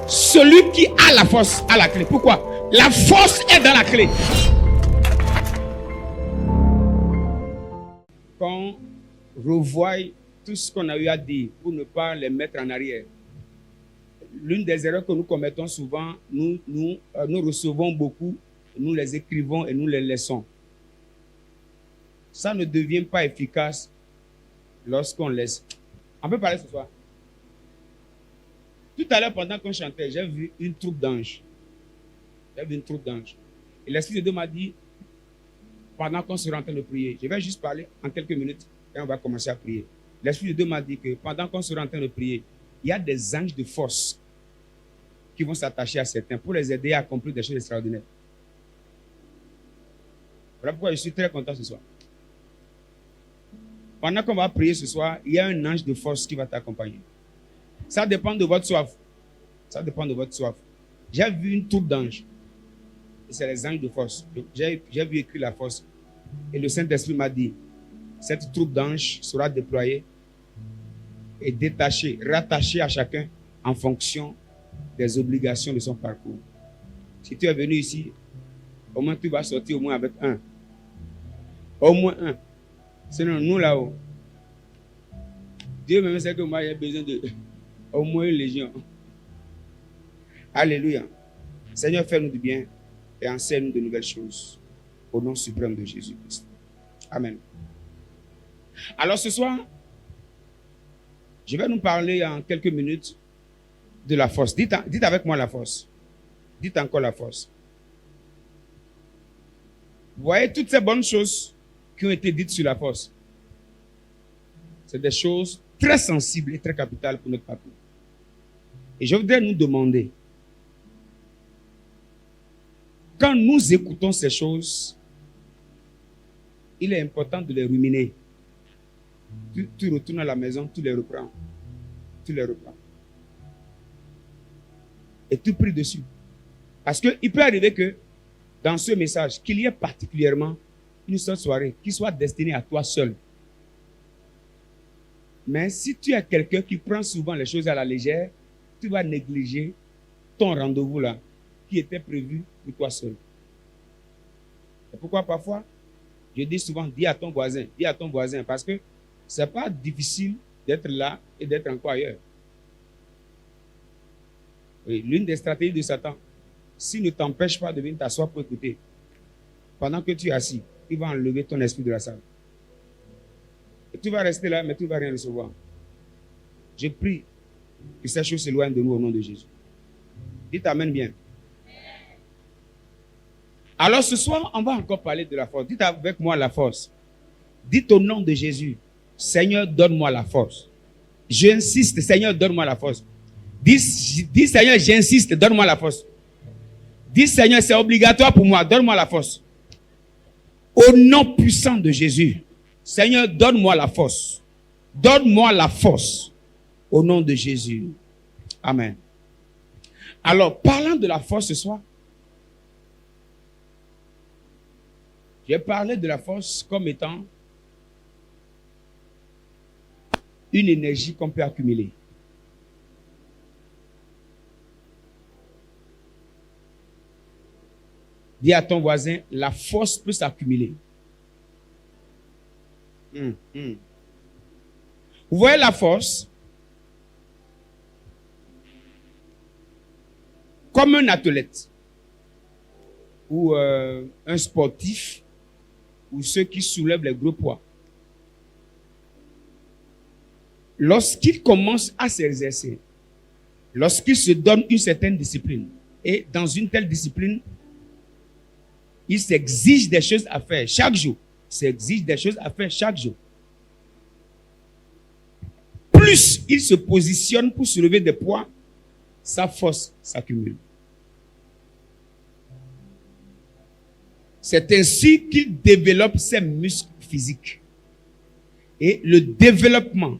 Celui qui a la force a la clé. Pourquoi? La force est dans la clé. Quand on revoit tout ce qu'on a eu à dire pour ne pas les mettre en arrière, l'une des erreurs que nous commettons souvent, nous recevons beaucoup, nous les écrivons et nous les laissons. Ça ne devient pas efficace lorsqu'on laisse. On peut parler ce soir. Tout à l'heure, pendant qu'on chantait, j'ai vu une troupe d'anges. J'ai vu une troupe d'anges. Et l'Esprit de Dieu m'a dit, pendant qu'on sera en train de prier, je vais juste parler en quelques minutes et on va commencer à prier. L'Esprit de Dieu m'a dit que pendant qu'on sera en train de prier, il y a des anges de force qui vont s'attacher à certains pour les aider à accomplir des choses extraordinaires. Voilà pourquoi je suis très content ce soir. Pendant qu'on va prier ce soir, il y a un ange de force qui va t'accompagner. Ça dépend de votre soif. Ça dépend de votre soif. J'ai vu une troupe d'anges. C'est les anges de force. J'ai vu écrire la force. Et le Saint-Esprit m'a dit, cette troupe d'anges sera déployée et détachée, rattachée à chacun en fonction des obligations de son parcours. Si tu es venu ici, au moins tu vas sortir au moins avec un. Au moins un. Sinon, nous là-haut, Dieu même sait que moi j'ai besoin de au moins une légion. Alléluia. Seigneur, fais-nous du bien et enseigne-nous de nouvelles choses. Au nom suprême de Jésus-Christ. Amen. Alors ce soir, je vais nous parler en quelques minutes de la force. Dites avec moi la force. Dites encore la force. Vous voyez toutes ces bonnes choses qui ont été dites sur la force. C'est des choses très sensibles et très capitales pour notre parcours. Et je voudrais nous demander, quand nous écoutons ces choses, il est important de les ruminer. Tu retournes à la maison, tu les reprends. Tu les reprends. Et tu pries dessus. Parce qu'il peut arriver que dans ce message, qu'il y ait particulièrement une seule soirée qui soit destinée à toi seul. Mais si tu es quelqu'un qui prend souvent les choses à la légère, tu vas négliger ton rendez-vous là, qui était prévu pour toi seul. C'est pourquoi parfois, je dis souvent, dis à ton voisin, parce que ce n'est pas difficile d'être là et d'être encore ailleurs. Oui, l'une des stratégies de Satan, s'il ne t'empêche pas de venir t'asseoir pour écouter, pendant que tu es assis, il va enlever ton esprit de la salle. Et tu vas rester là, mais tu ne vas rien recevoir. Je prie que ces choses s'éloignent de nous au nom de Jésus. Dites Amen bien. Alors ce soir, on va encore parler de la force. Dites avec moi la force. Dites au nom de Jésus, Seigneur, donne-moi la force. J'insiste, Seigneur, donne-moi la force. Dis Seigneur, j'insiste, donne-moi la force. Dis Seigneur, c'est obligatoire pour moi, donne-moi la force. Au nom puissant de Jésus, Seigneur, donne-moi la force. Donne-moi la force. Au nom de Jésus. Amen. Alors, parlant de la force ce soir, j'ai parlé de la force comme étant une énergie qu'on peut accumuler. Dis à ton voisin, la force peut s'accumuler. Vous voyez la force comme un athlète ou un sportif ou ceux qui soulèvent les gros poids. Lorsqu'il commence à s'exercer, lorsqu'il se donne une certaine discipline, et dans une telle discipline, il s'exige des choses à faire chaque jour. Il s'exige des choses à faire chaque jour. Plus il se positionne pour soulever des poids, sa force s'accumule. C'est ainsi qu'il développe ses muscles physiques. Et le développement,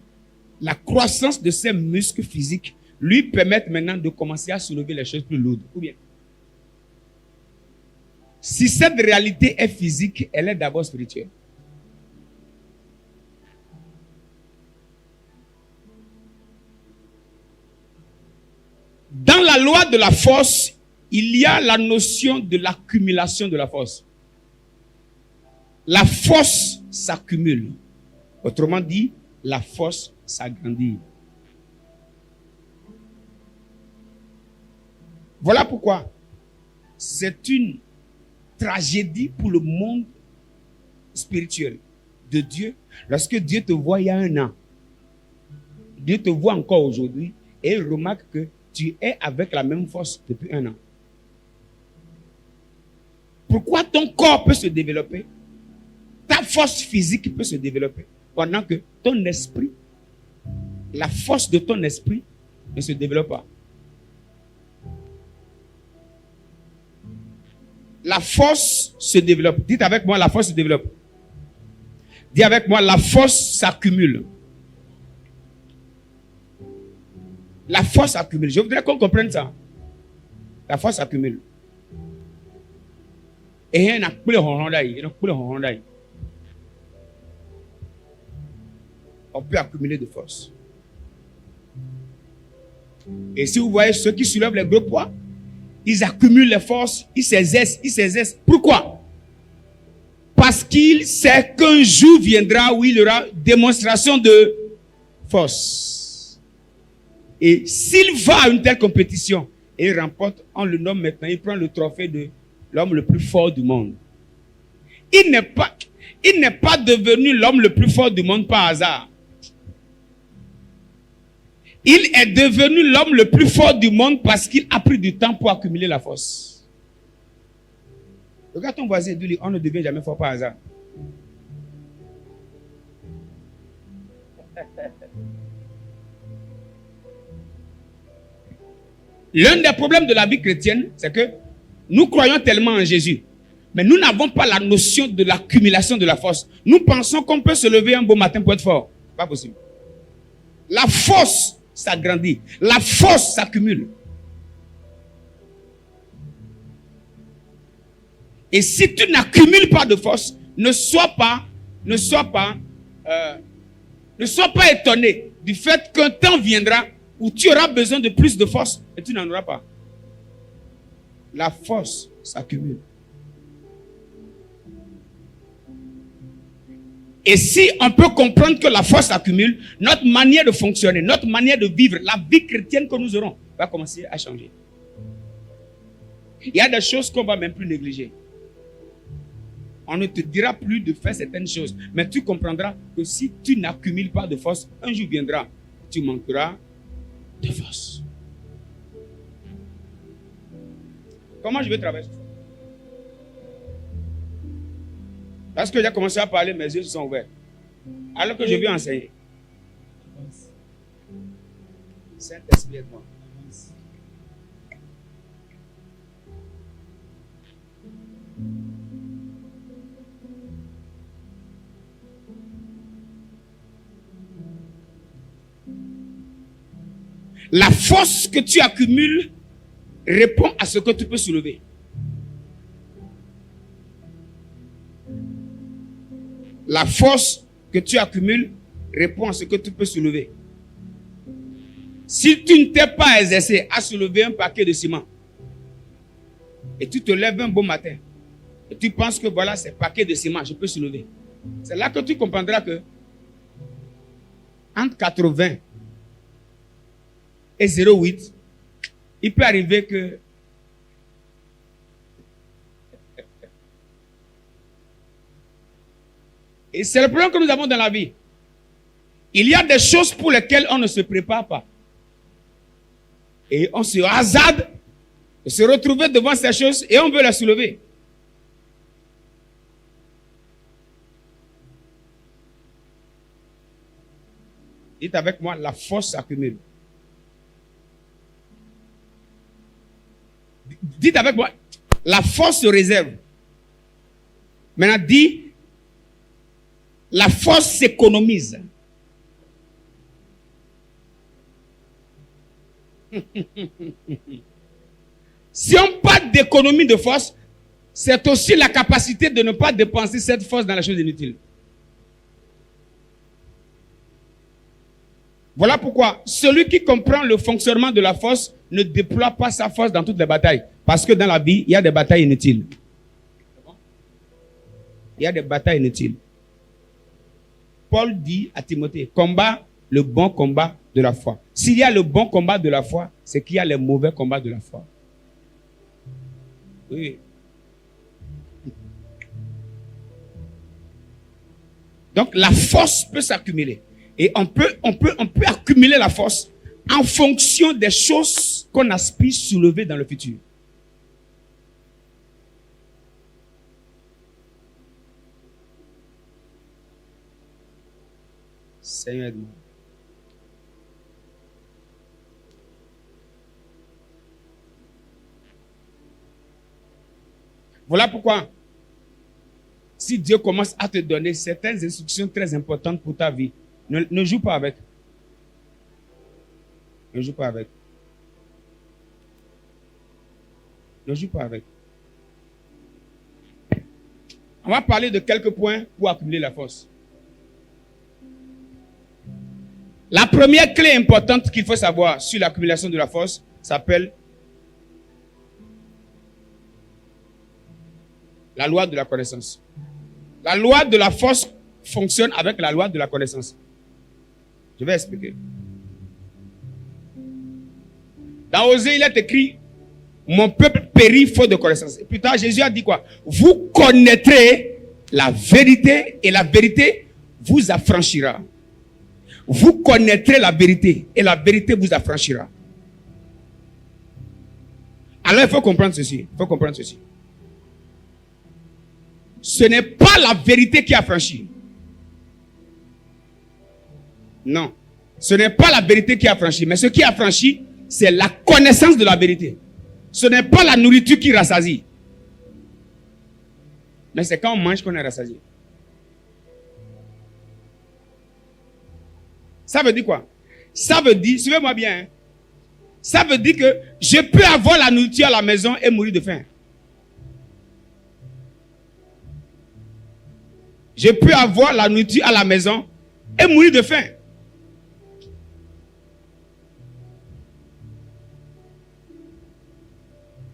la croissance de ses muscles physiques lui permettent maintenant de commencer à soulever les choses plus lourdes. Ou bien, si cette réalité est physique, elle est d'abord spirituelle. Dans la loi de la force, il y a la notion de l'accumulation de la force. La force s'accumule. Autrement dit, la force s'agrandit. Voilà pourquoi c'est une tragédie pour le monde spirituel de Dieu. Lorsque Dieu te voit il y a un an, Dieu te voit encore aujourd'hui et il remarque que tu es avec la même force depuis un an. Pourquoi ton corps peut se développer? Ta force physique peut se développer pendant que ton esprit, la force de ton esprit ne se développe pas. La force se développe. Dites avec moi, la force se développe. Dis avec moi, la force s'accumule. La force s'accumule. Je voudrais qu'on comprenne ça. La force s'accumule. Et il y a un on peut accumuler de force. Et si vous voyez ceux qui soulèvent les gros poids, ils accumulent les forces, ils s'exercent. Pourquoi? Parce qu'il sait qu'un jour viendra où il y aura démonstration de force. Et s'il va à une telle compétition, et il remporte, on le nomme maintenant, il prend le trophée de l'homme le plus fort du monde. Il n'est pas devenu l'homme le plus fort du monde par hasard. Il est devenu l'homme le plus fort du monde parce qu'il a pris du temps pour accumuler la force. Regarde ton voisin et dis-lui, on ne devient jamais fort par hasard. L'un des problèmes de la vie chrétienne, c'est que nous croyons tellement en Jésus, mais nous n'avons pas la notion de l'accumulation de la force. Nous pensons qu'on peut se lever un beau matin pour être fort. Pas possible. La force s'agrandit. La force s'accumule. Et si tu n'accumules pas de force, ne sois pas étonné du fait qu'un temps viendra où tu auras besoin de plus de force et tu n'en auras pas. La force s'accumule. Et si on peut comprendre que la force s'accumule, notre manière de fonctionner, notre manière de vivre, la vie chrétienne que nous aurons va commencer à changer. Il y a des choses qu'on ne va même plus négliger. On ne te dira plus de faire certaines choses, mais tu comprendras que si tu n'accumules pas de force, un jour viendra, tu manqueras de force. Comment je vais traverser ça? Parce que j'ai commencé à parler, mes yeux se sont ouverts. Alors que je vais enseigner. Saint-Esprit, aide-moi. La force que tu accumules répond à ce que tu peux soulever. La force que tu accumules répond à ce que tu peux soulever. Si tu ne t'es pas exercé à soulever un paquet de ciment, et tu te lèves un beau matin, et tu penses que voilà, c'est un paquet de ciment, je peux soulever. C'est là que tu comprendras que entre 80 et 0,8, il peut arriver que et c'est le problème que nous avons dans la vie. Il y a des choses pour lesquelles on ne se prépare pas. Et on se hasarde de se retrouver devant ces choses et on veut les soulever. Dites avec moi, la force s'accumule. Dites avec moi, la force se réserve. Maintenant, dis, la force s'économise. Si on parle d'économie de force, c'est aussi la capacité de ne pas dépenser cette force dans la chose inutile. Voilà pourquoi celui qui comprend le fonctionnement de la force ne déploie pas sa force dans toutes les batailles. Parce que dans la vie, il y a des batailles inutiles. Il y a des batailles inutiles. Paul dit à Timothée, combat le bon combat de la foi. S'il y a le bon combat de la foi, c'est qu'il y a les mauvais combats de la foi. Oui. Donc la force peut s'accumuler. Et on peut accumuler la force en fonction des choses qu'on aspire soulever dans le futur. Seigneur aide-moi. Voilà pourquoi, si Dieu commence à te donner certaines instructions très importantes pour ta vie, ne joue pas avec. Ne joue pas avec. Ne joue pas avec. On va parler de quelques points pour accumuler la force. La première clé importante qu'il faut savoir sur l'accumulation de la force s'appelle la loi de la connaissance. La loi de la force fonctionne avec la loi de la connaissance. Je vais expliquer. Dans Osée, il est écrit, mon peuple périt faute de connaissance. Et plus tard, Jésus a dit quoi? Vous connaîtrez la vérité et la vérité vous affranchira. Vous connaîtrez la vérité et la vérité vous affranchira. Alors il faut comprendre ceci. Il faut comprendre ceci. Ce n'est pas la vérité qui affranchit. Non. Ce n'est pas la vérité qui affranchit. Mais ce qui affranchit, c'est la connaissance de la vérité. Ce n'est pas la nourriture qui rassasie. Mais c'est quand on mange qu'on est rassasié. Ça veut dire quoi? Ça veut dire, suivez-moi bien, hein? Ça veut dire que je peux avoir la nourriture à la maison et mourir de faim. Je peux avoir la nourriture à la maison et mourir de faim.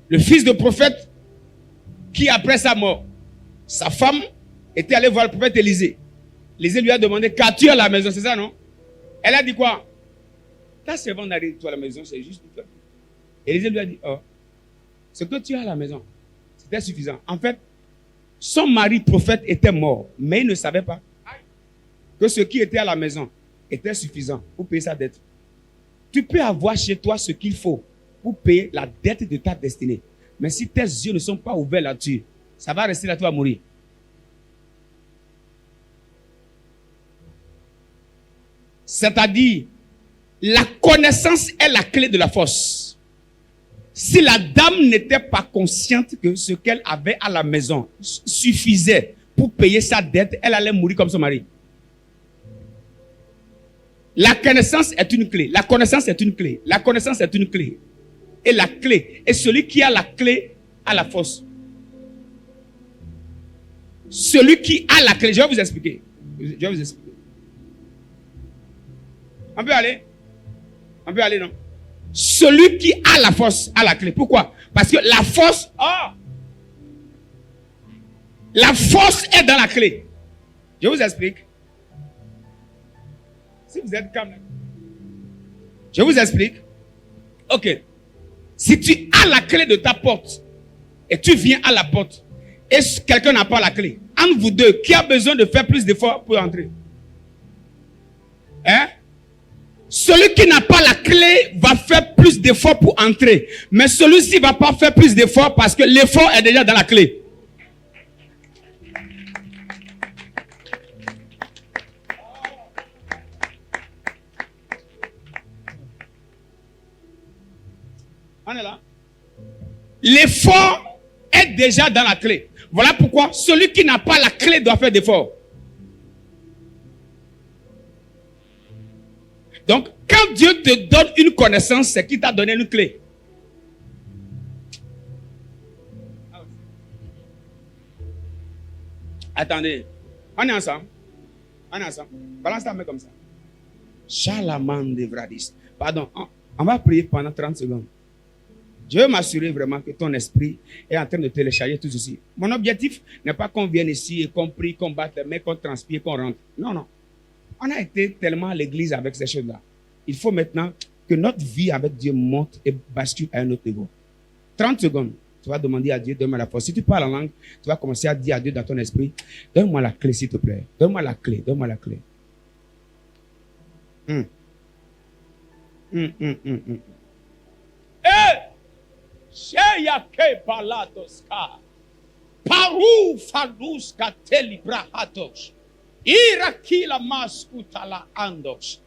Le fils de prophète qui, après sa mort, sa femme était allée voir le prophète Élisée. Élisée lui a demandé, qu'as-tu à la maison? C'est ça, non? Elle a dit quoi? Ta servante n'arrive toi à la maison, c'est juste pour toi. Élisée lui a dit, oh, ce que tu as à la maison, c'était suffisant. En fait, son mari prophète était mort, mais il ne savait pas que ce qui était à la maison était suffisant pour payer sa dette. Tu peux avoir chez toi ce qu'il faut pour payer la dette de ta destinée. Mais si tes yeux ne sont pas ouverts là-dessus, ça va rester là, tu vas mourir. C'est-à-dire, la connaissance est la clé de la force. Si la dame n'était pas consciente que ce qu'elle avait à la maison suffisait pour payer sa dette, elle allait mourir comme son mari. La connaissance est une clé. La connaissance est une clé. La connaissance est une clé. Et la clé. Et celui qui a la clé a la force. Celui qui a la clé. Je vais vous expliquer. Je vais vous expliquer. On peut aller? On peut aller, non? Celui qui a la force a la clé. Pourquoi? Parce que la force, la force est dans la clé. Je vous explique. Si vous êtes calme, je vous explique. Ok. Si tu as la clé de ta porte et tu viens à la porte et quelqu'un n'a pas la clé, entre vous deux, qui a besoin de faire plus d'efforts pour entrer? Hein? Celui qui n'a pas la clé va faire plus d'efforts pour entrer. Mais celui-ci ne va pas faire plus d'efforts parce que l'effort est déjà dans la clé. On est là. L'effort est déjà dans la clé. Voilà pourquoi celui qui n'a pas la clé doit faire d'efforts. Donc, quand Dieu te donne une connaissance, c'est qu'il t'a donné une clé. Attendez. On est ensemble. On est ensemble. Balance ta main comme ça. Chalamande Vradis. Pardon, on va prier pendant 30 secondes. Je veux m'assurer vraiment que ton esprit est en train de télécharger tout ceci. Mon objectif n'est pas qu'on vienne ici et qu'on prie, qu'on batte les mains, qu'on transpire, qu'on rentre. Non, non. On a été tellement à l'église avec ces choses-là. Il faut maintenant que notre vie avec Dieu monte et bascule à un autre niveau. 30 secondes. Tu vas demander à Dieu, donne-moi la force. Si tu parles en langue, tu vas commencer à dire à Dieu dans ton esprit, donne-moi la clé, s'il te plaît. Donne-moi la clé, donne-moi la clé. Sheyake palatoska. Paru faduska telibrahatos. Irakila maskutala andos.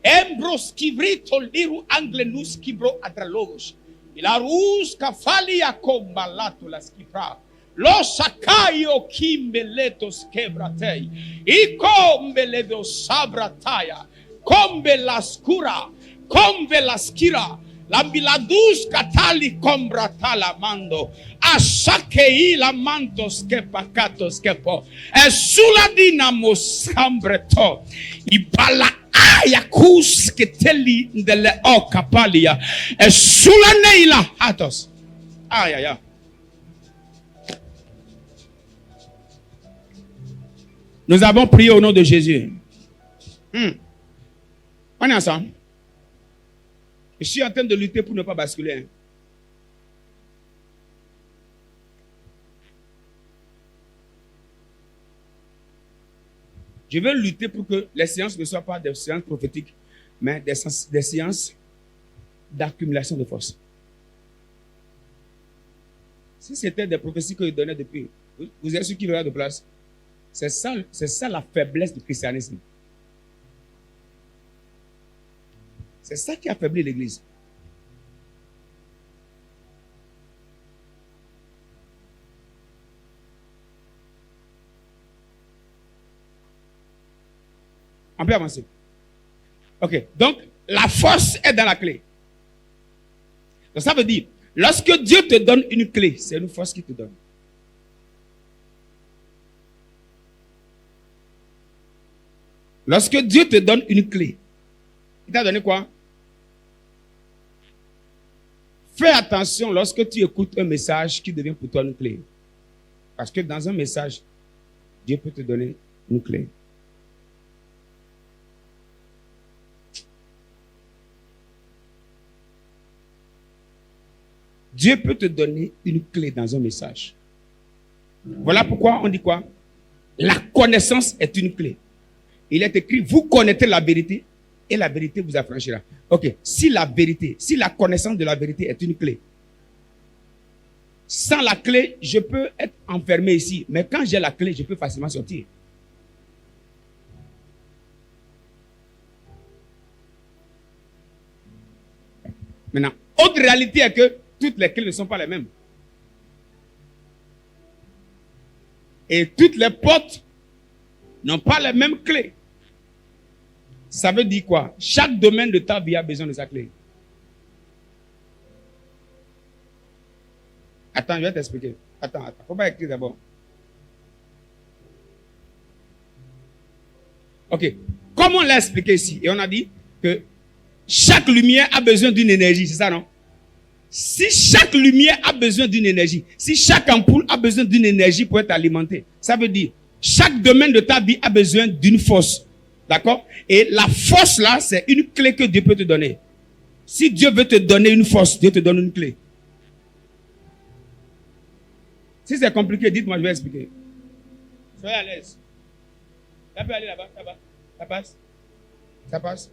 Embros kivrito liru anglenus kibro adralogos. Ilarus kafalia kombalato las kipra. Los sakayo kimbeletos quebratei. Y combeledos sabrataya. Combe las cura. Combe las kira. Lambiladus katali combratala mando. Asakei la mantos que pacatos que po. Esula dinamos cambreto. Ibala ayakus que teli de le o capalia. Esula neila hatos. Ay, ay, ay. Nous avons prié au nom de Jésus. On est ensemble. Je suis en train de lutter pour ne pas basculer. Je veux lutter pour que les séances ne soient pas des séances prophétiques, mais des séances d'accumulation de force. Si c'était des prophéties que je donnais depuis, vous êtes sûr qu'il y aura de place? C'est ça la faiblesse du christianisme. C'est ça qui affaiblit l'Église. On peut avancer. Ok. Donc, la force est dans la clé. Donc, ça veut dire, lorsque Dieu te donne une clé, c'est une force qui te donne. Lorsque Dieu te donne une clé, il t'a donné quoi? Fais attention lorsque tu écoutes un message qui devient pour toi une clé. Parce que dans un message, Dieu peut te donner une clé. Dieu peut te donner une clé dans un message. Voilà pourquoi on dit quoi? La connaissance est une clé. Il est écrit, vous connaîtrez la vérité et la vérité vous affranchira. Ok, si la connaissance de la vérité est une clé, sans la clé, je peux être enfermé ici. Mais quand j'ai la clé, je peux facilement sortir. Maintenant, autre réalité est que toutes les clés ne sont pas les mêmes. Et toutes les portes n'ont pas les mêmes clés. Ça veut dire quoi? Chaque domaine de ta vie a besoin de sa clé. Attends, je vais t'expliquer. Attends. Faut pas écrire d'abord. Ok. Comme on l'a expliqué ici, et on a dit que chaque lumière a besoin d'une énergie, c'est ça, non? Si chaque lumière a besoin d'une énergie, si chaque ampoule a besoin d'une énergie pour être alimentée, ça veut dire chaque domaine de ta vie a besoin d'une force. D'accord? Et la force là, c'est une clé que Dieu peut te donner. Si Dieu veut te donner une force, Dieu te donne une clé. Si c'est compliqué, dites-moi, je vais expliquer. Soyez à l'aise. Ça peut aller là-bas, là-bas. Ça passe? Ça passe?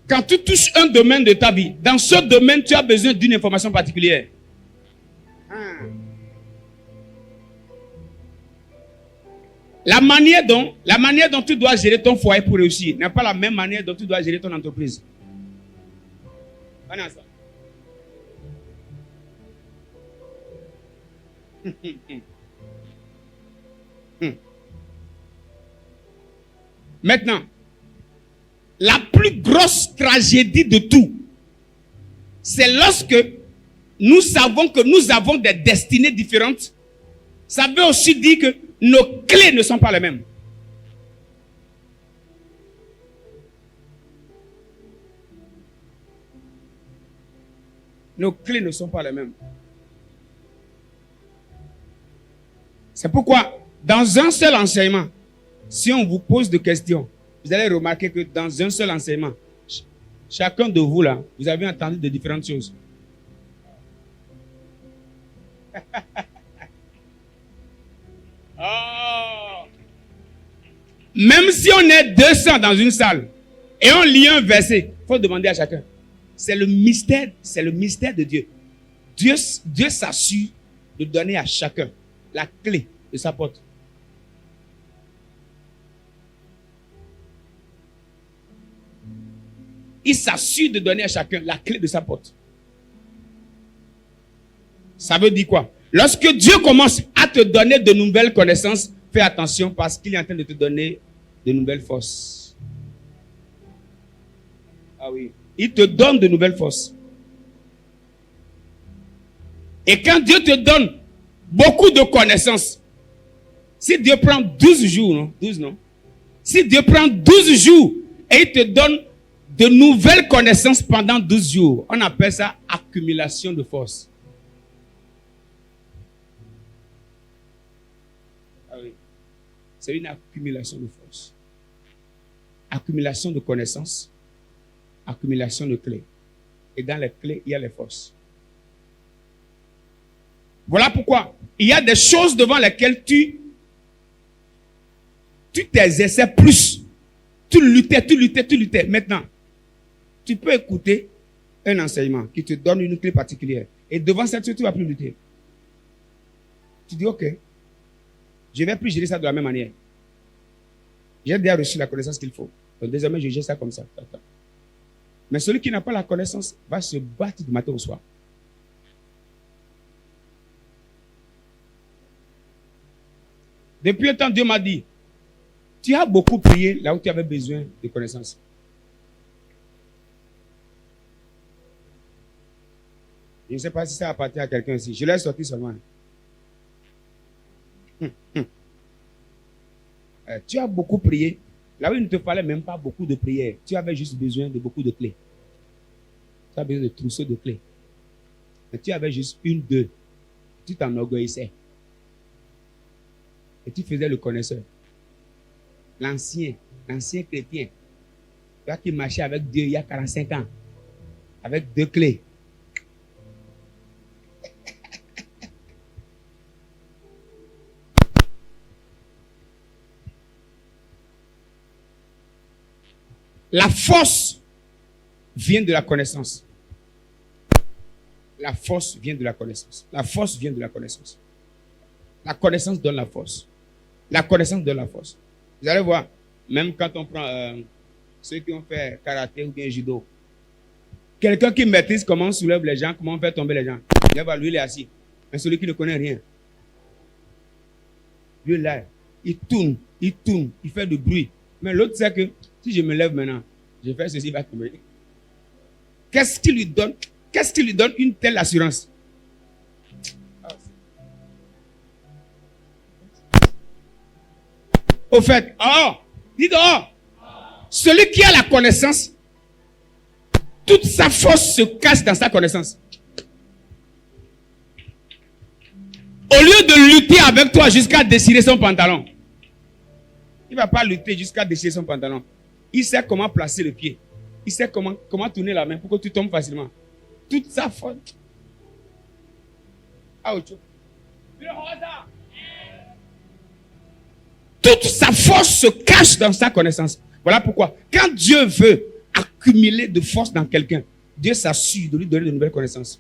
Quand tu touches un domaine de ta vie, dans ce domaine, tu as besoin d'une information particulière. La manière dont tu dois gérer ton foyer pour réussir n'est pas la même manière dont tu dois gérer ton entreprise. Maintenant, la plus grosse tragédie de tout, c'est lorsque nous savons que nous avons des destinées différentes. Ça veut aussi dire que nos clés ne sont pas les mêmes. Nos clés ne sont pas les mêmes. C'est pourquoi, dans un seul enseignement, si on vous pose des questions, vous allez remarquer que dans un seul enseignement, chacun de vous là, vous avez entendu de différentes choses. Oh. Même si on est 200 dans une salle et on lit un verset, il faut demander à chacun. C'est le mystère de Dieu. Dieu s'assure de donner à chacun la clé de sa porte. Il s'assure de donner à chacun la clé de sa porte. Ça veut dire quoi? Lorsque Dieu commence à te donner de nouvelles connaissances, fais attention parce qu'il est en train de te donner de nouvelles forces. Ah oui. Il te donne de nouvelles forces. Et quand Dieu te donne beaucoup de connaissances, si Dieu prend 12 jours, non? 12, non? Si Dieu prend 12 jours et il te donne de nouvelles connaissances pendant 12 jours, on appelle ça accumulation de force. Ah oui. C'est une accumulation de force. Accumulation de connaissances, accumulation de clés. Et dans les clés, il y a les forces. Voilà pourquoi il y a des choses devant lesquelles tu t'exerçais plus. Tu luttais. Maintenant, tu peux écouter un enseignement qui te donne une clé particulière. Et devant ça, tu ne vas plus lutter. Tu dis, ok, je ne vais plus gérer ça de la même manière. J'ai déjà reçu la connaissance qu'il faut. Donc désormais, je gère ça comme ça. Mais celui qui n'a pas la connaissance va se battre du matin au soir. Depuis un temps, Dieu m'a dit, tu as beaucoup prié là où tu avais besoin de connaissances. Je ne sais pas si ça appartient à quelqu'un ici. Je l'ai sorti seulement. Tu as beaucoup prié là où il ne te fallait même pas beaucoup de prières. Tu avais juste besoin de beaucoup de clés. Tu as besoin de trousseaux de clés. Mais tu avais juste une, deux. Tu t'enorgueillissais. Et tu faisais le connaisseur. L'ancien chrétien. Toi qui marchais avec Dieu il y a 45 ans. Avec 2 clés. La force vient de la connaissance. La force vient de la connaissance. La force vient de la connaissance. La connaissance donne la force. La connaissance donne la force. Vous allez voir, même quand on prend ceux qui ont fait karaté ou bien judo, quelqu'un qui maîtrise comment on soulève les gens, comment on fait tomber les gens, lui il est assis. Mais celui qui ne connaît rien, lui là, il tourne, il fait du bruit. Mais l'autre sait que si je me lève maintenant, je fais ceci, il va tomber. Qu'est-ce qui lui donne une telle assurance? Au fait, dis donc, celui qui a la connaissance, toute sa force se cache dans sa connaissance. Au lieu de lutter avec toi jusqu'à déchirer son pantalon, il ne va pas lutter jusqu'à déchirer son pantalon. Il sait comment placer le pied. Il sait comment tourner la main pour que tu tombes facilement. Toute sa force. Toute sa force se cache dans sa connaissance. Voilà pourquoi, quand Dieu veut accumuler de force dans quelqu'un, Dieu s'assure de lui donner de nouvelles connaissances.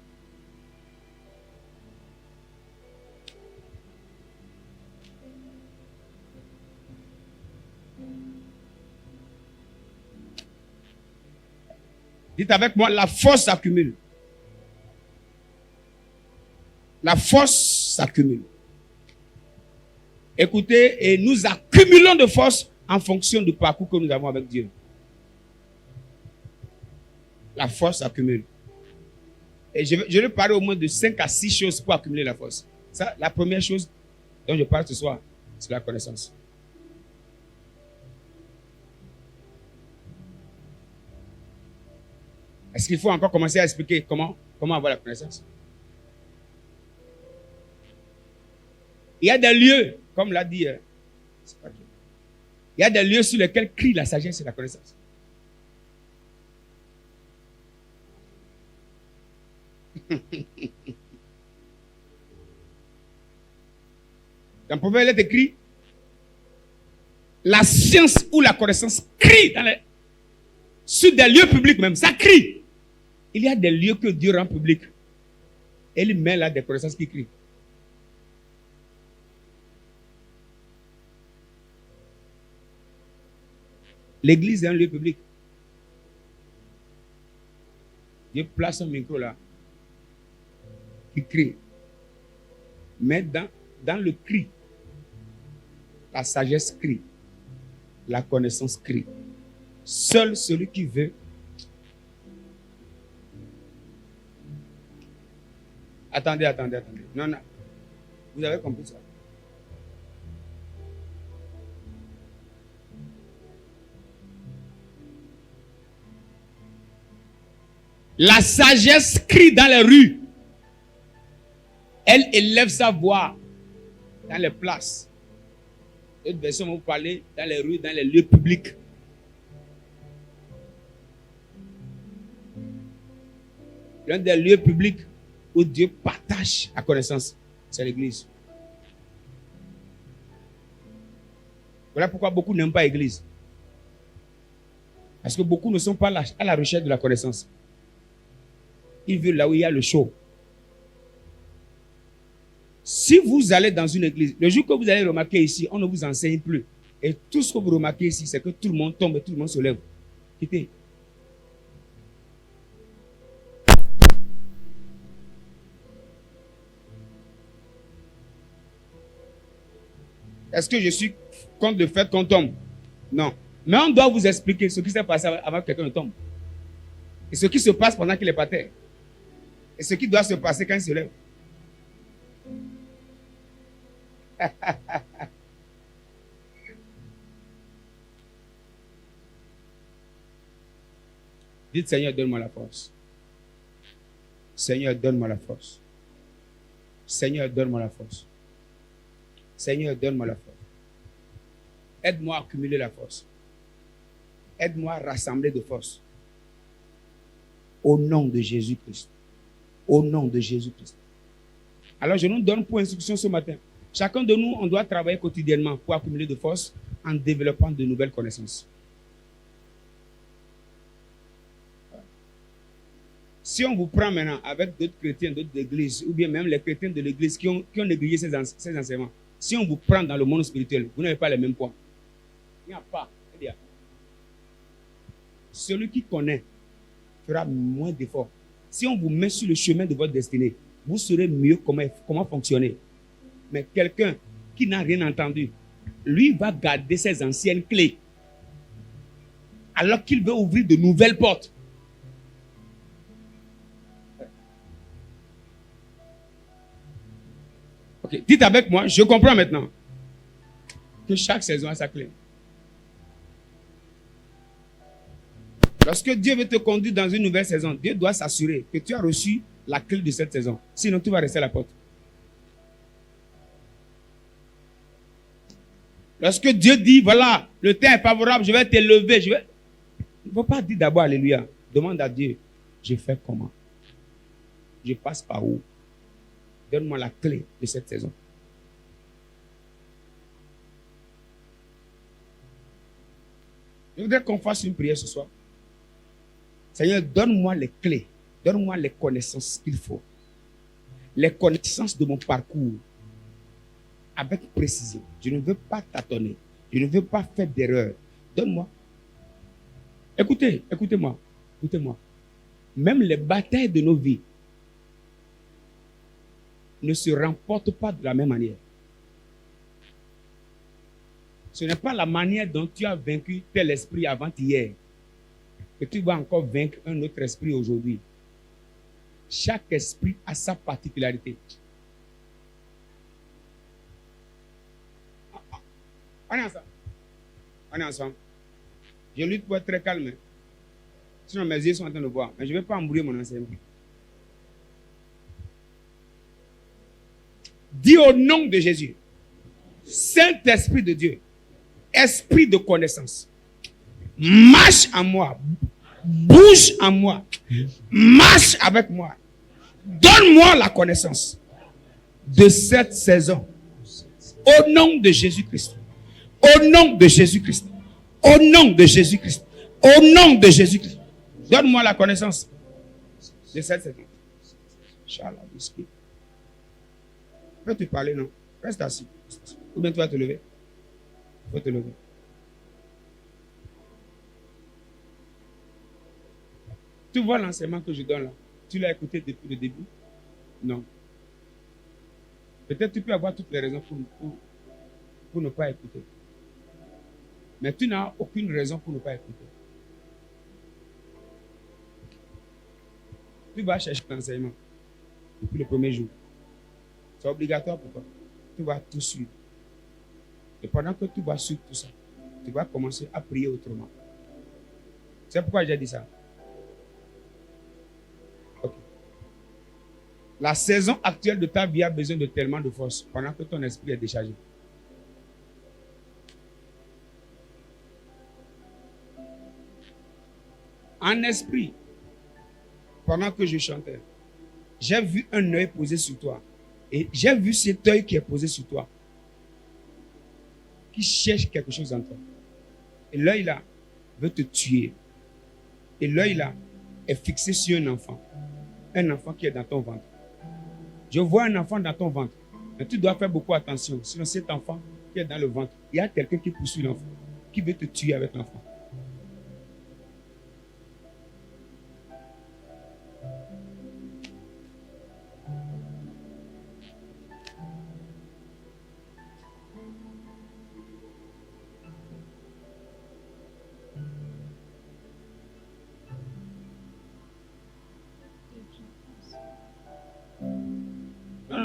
Dites avec moi, la force s'accumule. La force s'accumule. Écoutez, et nous accumulons de force en fonction du parcours que nous avons avec Dieu. La force s'accumule. Et je vais parler au moins de 5 à 6 choses pour accumuler la force. Ça, la première chose dont je parle ce soir, c'est la connaissance. Est-ce qu'il faut encore commencer à expliquer comment avoir la connaissance? Il y a des lieux, comme l'a dit, c'est pas Dieu. Il y a des lieux sur lesquels crie la sagesse et la connaissance. Dans le proverbe, il est écrit, la science ou la connaissance crie sur des lieux publics même, ça crie. Il y a des lieux que Dieu rend publics. Et il met là des connaissances qui crient. L'église est un lieu public. Dieu place un micro là, qui crie. Mais dans le cri, la sagesse crie, la connaissance crie. Seul celui qui veut Attendez. Non. Vous avez compris ça? La sagesse crie dans les rues. Elle élève sa voix dans les places. D'autres versions vont parler dans les rues, dans les lieux publics. L'un des lieux publics où Dieu partage la connaissance, c'est l'église. Voilà pourquoi beaucoup n'aiment pas l'église. Parce que beaucoup ne sont pas à la recherche de la connaissance. Ils veulent là où il y a le show. Si vous allez dans une église, le jour que vous allez remarquer ici, on ne vous enseigne plus. Et tout ce que vous remarquez ici, c'est que tout le monde tombe et tout le monde se lève. Quittez. Est-ce que je suis contre le fait qu'on tombe? Non. Mais on doit vous expliquer ce qui s'est passé avant que quelqu'un ne tombe. Et ce qui se passe pendant qu'il est par terre. Et ce qui doit se passer quand il se lève. Dites, Seigneur, donne-moi la force. Seigneur, donne-moi la force. Seigneur, donne-moi la force. Seigneur, donne-moi la force. Aide-moi à accumuler la force. Aide-moi à rassembler de force. Au nom de Jésus-Christ. Au nom de Jésus-Christ. Alors, je nous donne pour instruction ce matin. Chacun de nous, on doit travailler quotidiennement pour accumuler de force en développant de nouvelles connaissances. Si on vous prend maintenant avec d'autres chrétiens, d'autres églises, ou bien même les chrétiens de l'église qui ont négligé ces enseignements, si on vous prend dans le monde spirituel, vous n'avez pas les mêmes points. Il n'y a pas. Celui qui connaît fera moins d'efforts. Si on vous met sur le chemin de votre destinée, vous saurez mieux comment fonctionner. Mais quelqu'un qui n'a rien entendu, lui va garder ses anciennes clés. Alors qu'il veut ouvrir de nouvelles portes. Ok, dites avec moi, je comprends maintenant que chaque saison a sa clé. Lorsque Dieu veut te conduire dans une nouvelle saison, Dieu doit s'assurer que tu as reçu la clé de cette saison. Sinon, tu vas rester à la porte. Lorsque Dieu dit, voilà, le temps est favorable, je vais t'élever, Il ne faut pas dire d'abord alléluia. Demande à Dieu, je fais comment? Je passe par où? Donne-moi la clé de cette saison. Je voudrais qu'on fasse une prière ce soir. Seigneur, donne-moi les clés. Donne-moi les connaissances qu'il faut. Les connaissances de mon parcours. Avec précision. Je ne veux pas tâtonner. Je ne veux pas faire d'erreur. Donne-moi. Écoutez-moi. Même les batailles de nos vies ne se remportent pas de la même manière. Ce n'est pas la manière dont tu as vaincu tel esprit avant-hier que tu vas encore vaincre un autre esprit aujourd'hui. Chaque esprit a sa particularité. On est ensemble. Je lutte pour être très calme. Sinon, mes yeux sont en train de voir. Mais je ne vais pas embrouiller mon enseignement. Dis au nom de Jésus, Saint-Esprit de Dieu, Esprit de connaissance, marche en moi, bouge en moi, marche avec moi. Donne-moi la connaissance de cette saison. Au nom de Jésus-Christ. Au nom de Jésus-Christ. Au nom de Jésus-Christ. Au nom de Jésus-Christ. Donne-moi la connaissance de cette saison. Inch'Allah. Je peux te parler, non? Reste assis. Ou bien tu vas te lever. Il faut te lever. Tu vois l'enseignement que je donne là? Tu l'as écouté depuis le début? Non. Peut-être tu peux avoir toutes les raisons pour ne pas écouter. Mais tu n'as aucune raison pour ne pas écouter. Tu vas chercher l'enseignement depuis le premier jour. C'est obligatoire pour toi. Tu vas tout suivre. Et pendant que tu vas suivre tout ça, tu vas commencer à prier autrement. C'est pourquoi j'ai dit ça. Okay. La saison actuelle de ta vie a besoin de tellement de force pendant que ton esprit est déchargé. En esprit, pendant que je chantais, j'ai vu un œil posé sur toi. Et j'ai vu cet œil qui est posé sur toi, qui cherche quelque chose en toi. Et l'œil là veut te tuer. Et l'œil là est fixé sur un enfant qui est dans ton ventre. Je vois un enfant dans ton ventre. Mais tu dois faire beaucoup attention. Sinon, cet enfant qui est dans le ventre, il y a quelqu'un qui poursuit l'enfant, qui veut te tuer avec l'enfant.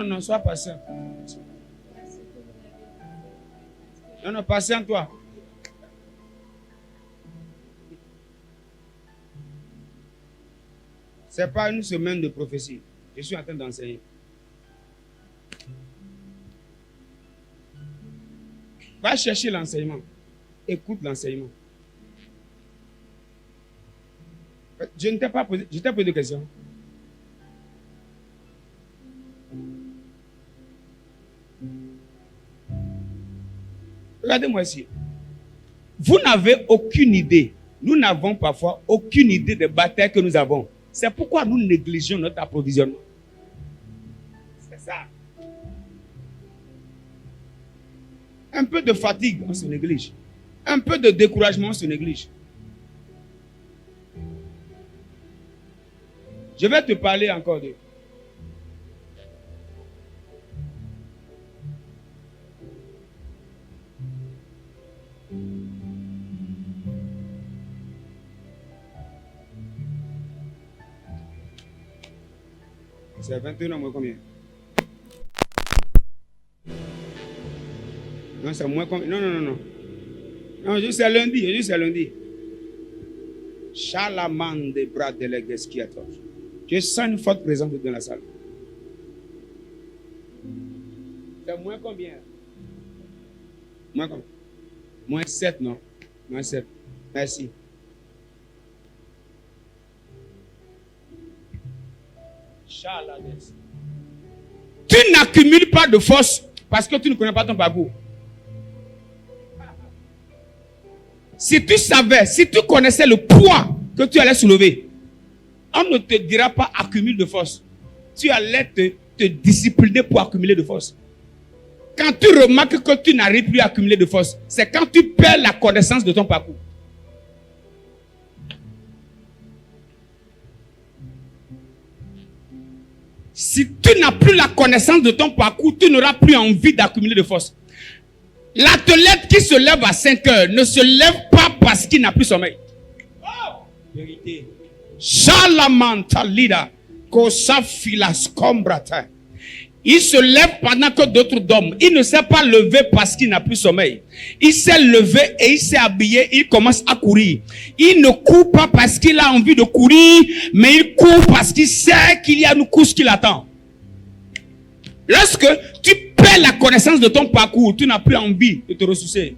Non, sois patient. Non, patient toi. Ce n'est pas une semaine de prophétie. Je suis en train d'enseigner. Va chercher l'enseignement. Écoute l'enseignement. Je ne t'ai pas posé, je t'ai posé de questions. Regardez-moi ici. Vous n'avez aucune idée. Nous n'avons parfois aucune idée des batailles que nous avons. C'est pourquoi nous négligeons notre approvisionnement. C'est ça. Un peu de fatigue, on se néglige. Un peu de découragement, on se néglige. Je vais te parler encore de... C'est 21 moins combien? Non, c'est moins combien? Non. Non, juste c'est lundi. Chalaman de bras de l'église qui attend. Je sens une forte présence dans la salle. C'est moins combien? Moins combien? Moins 7, non? Moins 7. Merci. Tu n'accumules pas de force parce que tu ne connais pas ton parcours. Si tu savais, si tu connaissais le poids que tu allais soulever, on ne te dira pas accumule de force. Tu allais te discipliner pour accumuler de force. Quand tu remarques que tu n'arrives plus à accumuler de force, c'est quand tu perds la connaissance de ton parcours. Si tu n'as plus la connaissance de ton parcours, tu n'auras plus envie d'accumuler de force. L'athlète qui se lève à 5 heures ne se lève pas parce qu'il n'a plus sommeil. Oh! Il se lève pendant que d'autres dorment. Il ne s'est pas levé parce qu'il n'a plus sommeil. Il s'est levé et il s'est habillé. Il commence à courir. Il ne court pas parce qu'il a envie de courir, mais il court parce qu'il sait qu'il y a une course qui l'attend. Lorsque tu perds la connaissance de ton parcours, tu n'as plus envie de te ressourcer.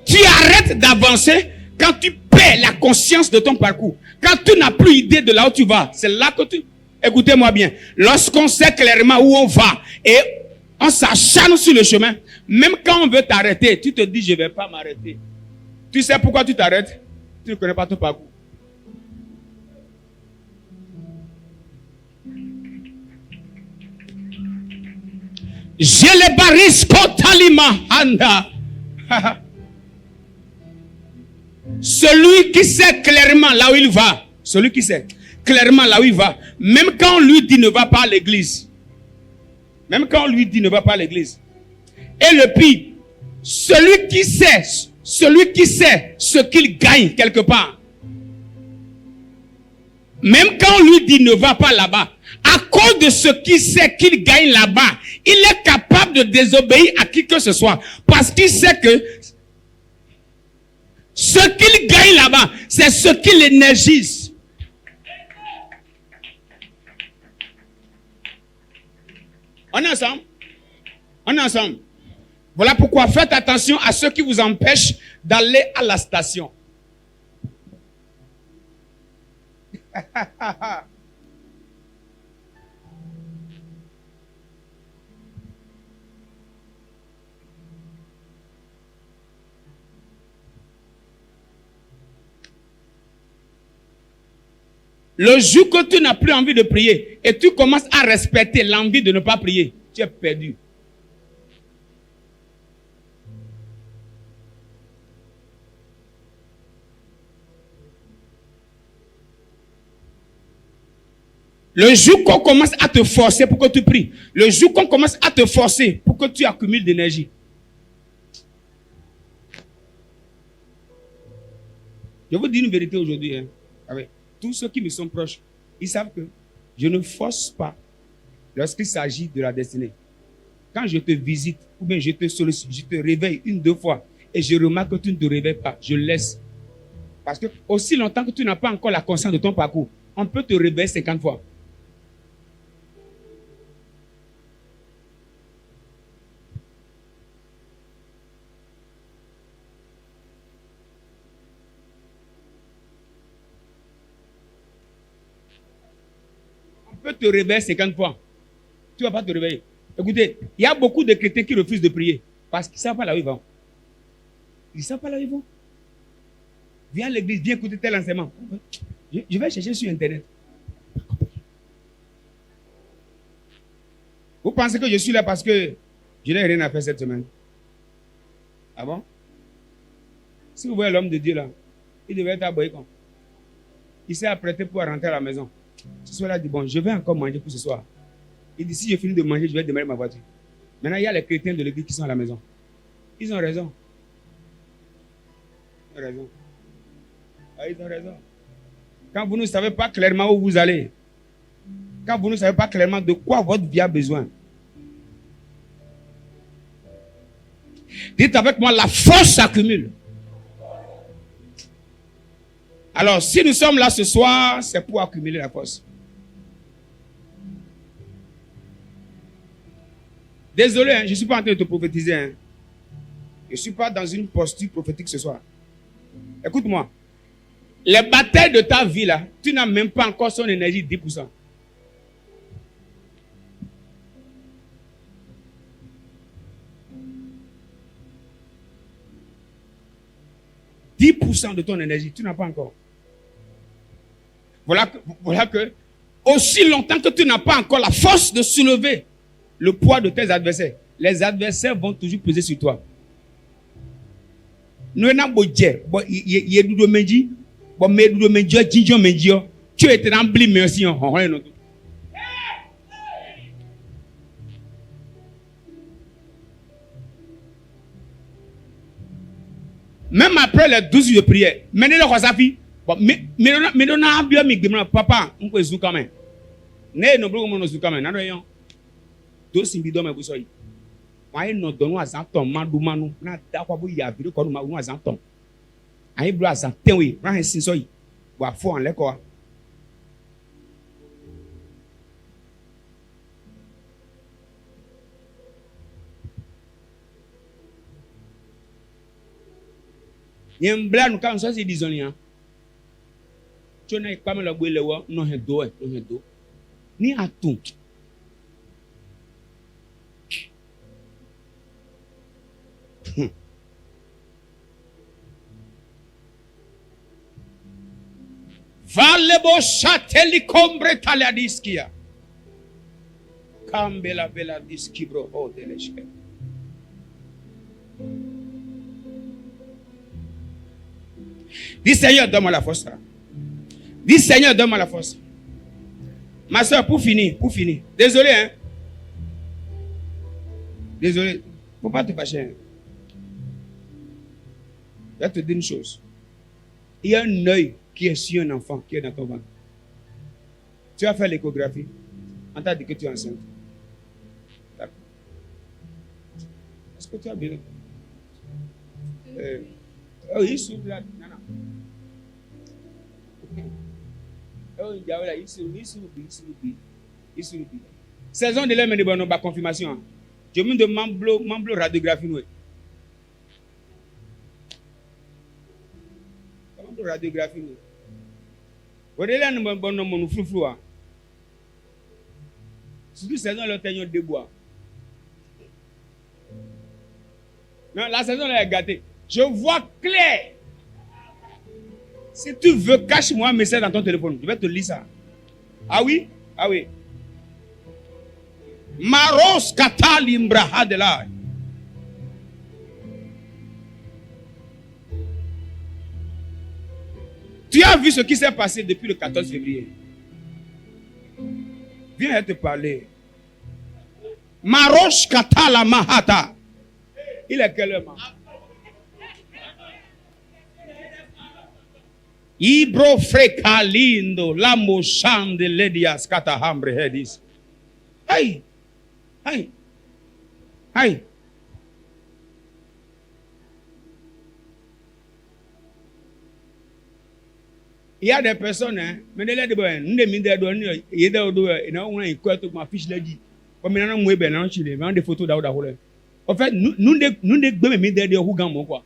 Tu arrêtes d'avancer quand tu perds la conscience de ton parcours. Quand tu n'as plus idée de là où tu vas, c'est là que tu... Écoutez-moi bien. Lorsqu'on sait clairement où on va et on s'acharne sur le chemin, même quand on veut t'arrêter, tu te dis, je ne vais pas m'arrêter. Tu sais pourquoi tu t'arrêtes? Tu ne connais pas ton parcours. Je les baris kotalima anda. Celui qui sait clairement là où il va, celui qui sait clairement là où il va, même quand on lui dit ne va pas à l'église, même quand on lui dit ne va pas à l'église, et le pire, celui qui sait ce qu'il gagne quelque part, même quand on lui dit ne va pas là-bas, à cause de ce qu'il sait qu'il gagne là-bas, il est capable de désobéir à qui que ce soit, parce qu'il sait que ce qu'il gagne là-bas, c'est ce qu'il énergise. On est ensemble? On est ensemble. Voilà pourquoi faites attention à ceux qui vous empêchent d'aller à la station. Le jour que tu n'as plus envie de prier et tu commences à respecter l'envie de ne pas prier, tu es perdu. Le jour qu'on commence à te forcer pour que tu pries, le jour qu'on commence à te forcer pour que tu accumules d'énergie, je vous dis une vérité aujourd'hui, hein. Avec tous ceux qui me sont proches, ils savent que je ne force pas lorsqu'il s'agit de la destinée. Quand je te visite, ou bien je te sollicite, je te réveille une, deux fois, et je remarque que tu ne te réveilles pas, je laisse. Parce que aussi longtemps que tu n'as pas encore la conscience de ton parcours, on peut te réveiller 50 fois. Peut te réveiller 50 fois. Tu ne vas pas te réveiller. Écoutez, il y a beaucoup de chrétiens qui refusent de prier parce qu'ils ne savent pas là où ils vont. Ils ne savent pas là où ils vont. Viens à l'église, viens écouter tel enseignement. Je vais chercher sur Internet. Vous pensez que je suis là parce que je n'ai rien à faire cette semaine? Ah bon? Si vous voyez l'homme de Dieu là, il devait être aboyé comme. Il s'est apprêté pour rentrer à la maison. Ce soir-là, il dit, bon, je vais encore manger pour ce soir. Il dit, si je finis de manger, je vais démarrer ma voiture. Maintenant, il y a les chrétiens de l'église qui sont à la maison. Ils ont raison. Ils ont raison. Ah, ils ont raison. Quand vous ne savez pas clairement où vous allez, quand vous ne savez pas clairement de quoi votre vie a besoin, dites avec moi, la force s'accumule. Alors, si nous sommes là ce soir, c'est pour accumuler la force. Désolé, hein, je ne suis pas en train de te prophétiser. Hein. Je ne suis pas dans une posture prophétique ce soir. Écoute-moi. Les batailles de ta vie, là, tu n'as même pas encore son énergie 10%. « 10% de ton énergie, tu n'as pas encore. Voilà que, aussi longtemps que tu n'as pas encore la force de soulever le poids de tes adversaires, les adversaires vont toujours peser sur toi. Tu étais rempli, mais aussi même après les 12 jours de prière, maintenant le Rosafi, Bon, mais on a bien mis papa, on peut zou quand même. Ne no bro mo zou quand même. Na do yon. Do simbi do me bu so yi. Wa no do no azanton manu na da kwa bo ya bi ko no azanton. Ayi bro azanten we, ran sin so yi. Wa fo an le ko. Yem bla nou kan so si dizon yan. Chona ikpa me lo gbe lewo no he do ni atun. Valebo shateli kombre taladiskia. Kambela bela diskibro o deleshke. Dis Seigneur, donne-moi la force. Dis Seigneur, donne-moi la force. Ma soeur, pour finir. Désolé, hein. Désolé. Faut pas te fâcher. Je vais te dire une chose. Il y a un œil qui est sur un enfant qui est dans ton ventre. Tu vas faire l'échographie. On t'a dit que tu es enceinte. D'accord. Est-ce que tu as bien? Oh, il s'ouvre là. Non. Oh, il s'ouvre. Saison de l'homme de bonne confirmation. Je me demande membre radiographie. Membre radiographie. Vous avez un bon nom flou. Surtout saison le tenir de bois. Non, la saison est gâtée. Je vois clair. Si tu veux, cache-moi un message dans ton téléphone. Je vais te lire ça. Ah oui? Maros katalimbra hadela. Tu as vu ce qui s'est passé depuis le 14 février. Viens te parler. Maros katala mahata. Il est quelle heure? Ibro frecalindo la mochande ledias catahambre hedis. Hey. Il y a des personnes, mais les gens des photos d'Aouda. En fait, nous quoi.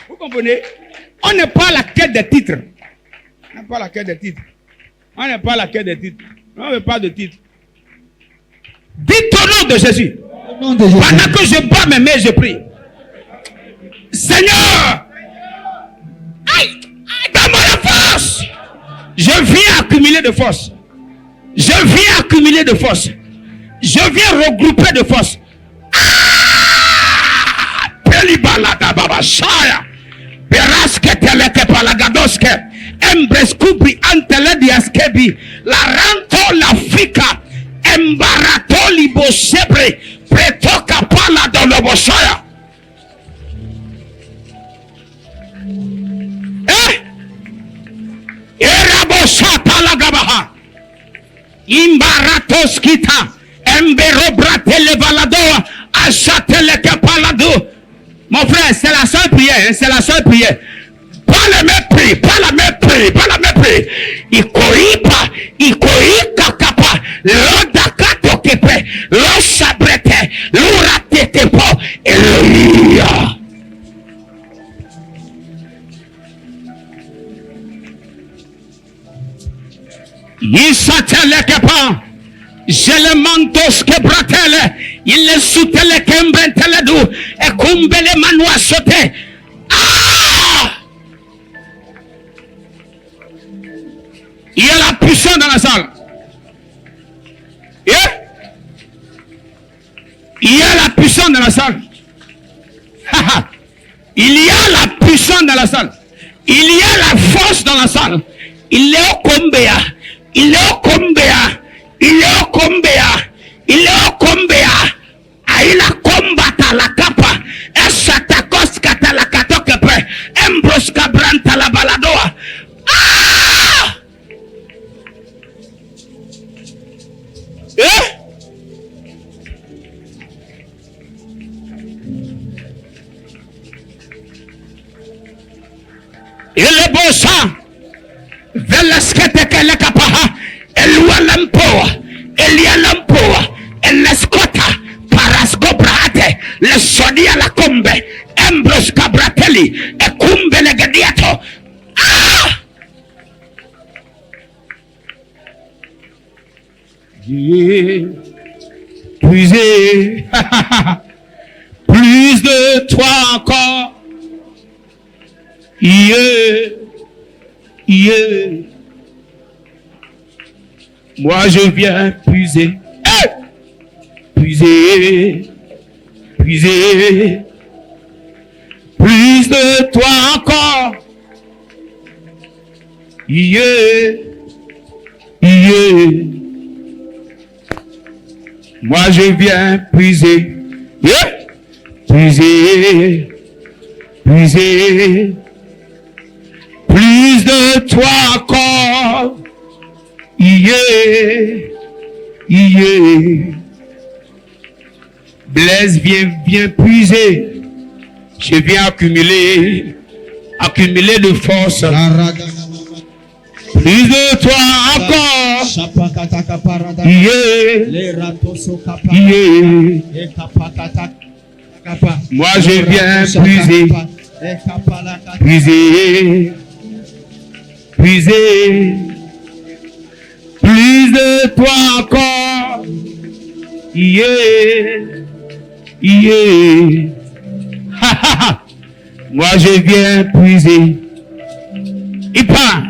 Vous comprenez? On n'est pas à la quête des titres. On n'est pas à la quête des titres. On ne veut pas de titres. Dites au nom de Jésus. Pendant que je bats mes mains, je prie. Seigneur, donne-moi la force. Je viens accumuler de force. Je viens regrouper de force. Pelibalada baba shaya. Beraske teleke palagadoske. Embrescubri antelediaskebi. La ranto la fika. Embarato libosebre. Pretoka pala dolobosaya. Erabosata lagabaha. Imbaratoskita. Emberobrate valadoa. Achateleke palado. Mon frère, c'est la seule prière, Pas la mépris. Ikoika kapa, lodakato kepe, losabrete, luratetepo, Eloïa. Yisateleke pa. Jelemantos quebratele, il le soutele kembrentele du, et kumbele manoa sote. Il y a la puissance dans la salle. Il y a la puissance dans la salle. Il y a la puissance dans la salle. Il y a la force dans la salle. Il est au combea. Aila combata la capa. Esata coscata la catoque. Embros cabranta la balado. Il est beau ça. Veleskete kelekapaha. Elua lampoa. Elia lampoa. Eleskota. Parascobrate. Le sodia la combe. Embros cabratelli. E cumbe legadiato. Ah! Puiser. Plus de toi encore. Yeah. Yeah. Moi je viens puiser. Hey! Puiser. Puiser. Plus de toi encore. Yeah. Yeah. Moi je viens puiser. Yeah. Puiser. Puiser. Plus de toi encore. Yeah. Yeah. Blaise, viens puiser. Je viens accumuler de force. Plus de toi encore. Yeah. Yeah. Moi je viens puiser. Puiser. Puiser. Plus de toi encore. Yeah. Yeah. Moi je viens puiser. Il part.